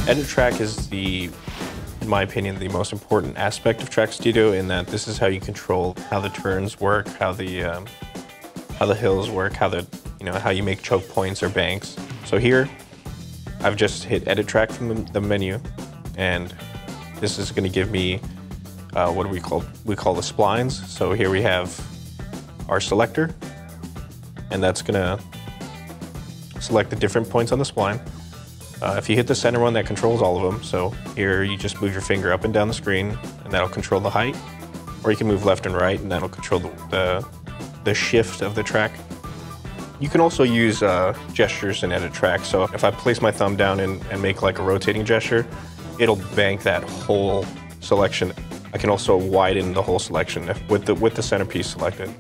Edit track is in my opinion, the most important aspect of Track Studio, in that this is how you control how the turns work, how the hills work, how you make choke points or banks. So here, I've just hit Edit Track from the menu, and this is going to give me what do we call the splines. So here we have our selector, and that's going to select the different points on the spline. If you hit the center one, that controls all of them. So here you just move your finger up and down the screen, and that'll control the height. Or you can move left and right, and that'll control the shift of the track. You can also use gestures in Edit Track. So if I place my thumb down and make like a rotating gesture, it'll bank that whole selection. I can also widen the whole selection with the centerpiece selected.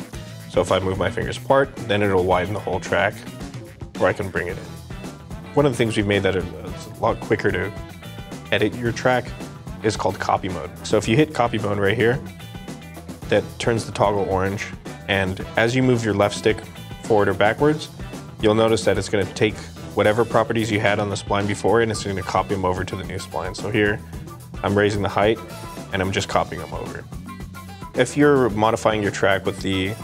So if I move my fingers apart, then it'll widen the whole track, or I can bring it in. One of the things we've made that it's a lot quicker to edit your track is called copy mode. So if you hit copy mode right here, that turns the toggle orange, and as you move your left stick forward or backwards, you'll notice that it's going to take whatever properties you had on the spline before, and it's going to copy them over to the new spline. So here, I'm raising the height, and I'm just copying them over. If you're modifying your track with the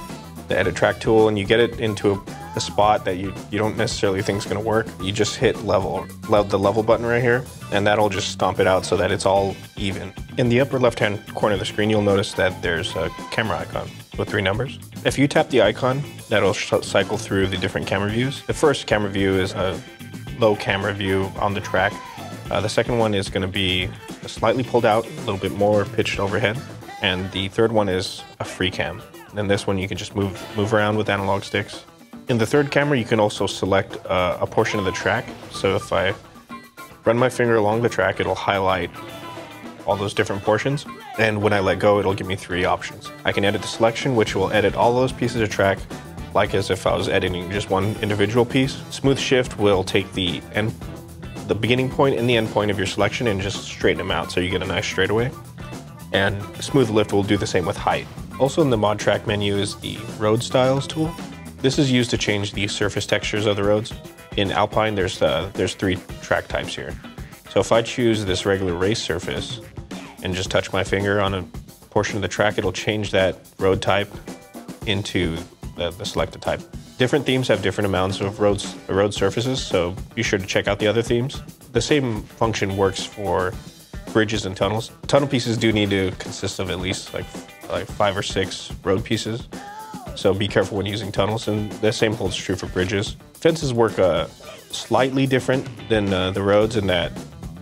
Edit Track tool and you get it into a spot that you don't necessarily think is going to work, you just hit the level button right here, and that'll just stomp it out so that it's all even. In the upper left-hand corner of the screen, you'll notice that there's a camera icon with 3 numbers. If you tap the icon, that'll cycle through the different camera views. The first camera view is a low camera view on the track. The second one is going to be slightly pulled out, a little bit more pitched overhead. And the third one is a free cam. And this one you can just move around with analog sticks. In the third camera, you can also select a portion of the track. So if I run my finger along the track, it'll highlight all those different portions. And when I let go, it'll give me 3 options. I can edit the selection, which will edit all those pieces of track, like as if I was editing just one individual piece. Smooth shift will take the beginning point and the end point of your selection and just straighten them out so you get a nice straightaway. And smooth lift will do the same with height. Also in the mod track menu is the road styles tool. This is used to change the surface textures of the roads. In Alpine, there's 3 track types here. So if I choose this regular race surface and just touch my finger on a portion of the track, it'll change that road type into the selected type. Different themes have different amounts of road surfaces, so be sure to check out the other themes. The same function works for bridges and tunnels. Tunnel pieces do need to consist of at least like 5 or 6 road pieces. So be careful when using tunnels, and the same holds true for bridges. Fences work slightly different than the roads in that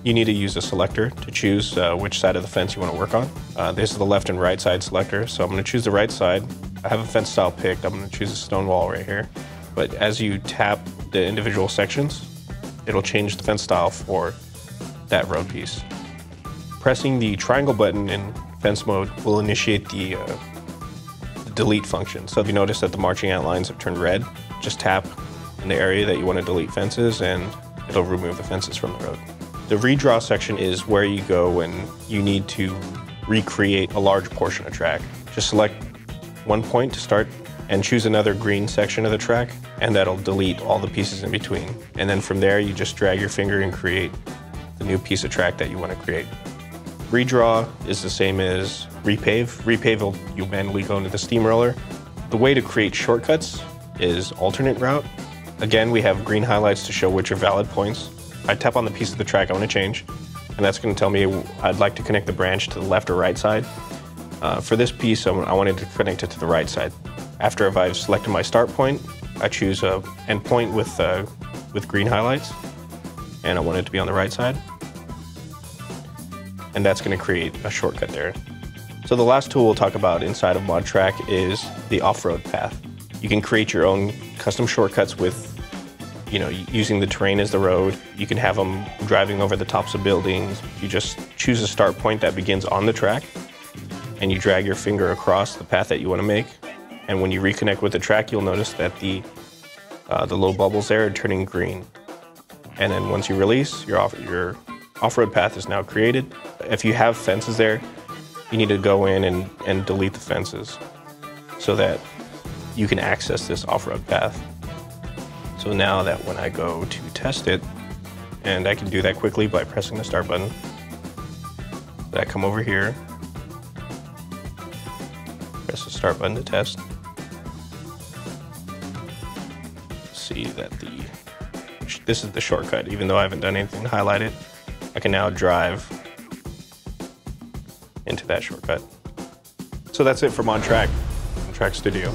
you need to use a selector to choose which side of the fence you want to work on. This is the left and right side selector, so I'm going to choose the right side. I have a fence style picked. I'm going to choose a stone wall right here. But as you tap the individual sections, it'll change the fence style for that road piece. Pressing the triangle button in fence mode will initiate the delete function. So if you notice that the marching ant lines have turned red, just tap in the area that you want to delete fences and it'll remove the fences from the road. The redraw section is where you go when you need to recreate a large portion of track. Just select one point to start and choose another green section of the track, and that'll delete all the pieces in between. And then from there, you just drag your finger and create the new piece of track that you want to create. Redraw is the same as repave. Repave, you manually go into the steamroller. The way to create shortcuts is alternate route. Again, we have green highlights to show which are valid points. I tap on the piece of the track I want to change, and that's going to tell me I'd like to connect the branch to the left or right side. For this piece, I wanted to connect it to the right side. After I've selected my start point, I choose an end point with green highlights, and I want it to be on the right side. And that's going to create a shortcut there. So the last tool we'll talk about inside of Mod Track is the off-road path. You can create your own custom shortcuts with, using the terrain as the road. You can have them driving over the tops of buildings. You just choose a start point that begins on the track, and you drag your finger across the path that you want to make. And when you reconnect with the track, you'll notice that the little bubbles there are turning green. And then once you release, your off-road path is now created. If you have fences there, you need to go in and delete the fences so that you can access this off-road path. So now that when I go to test it, And I can do that quickly by pressing the start button. I come over here, press the start button to test. See that this is the shortcut. Even though I haven't done anything to highlight it, I can now drive into that shortcut. So that's it for ModTrack Studio.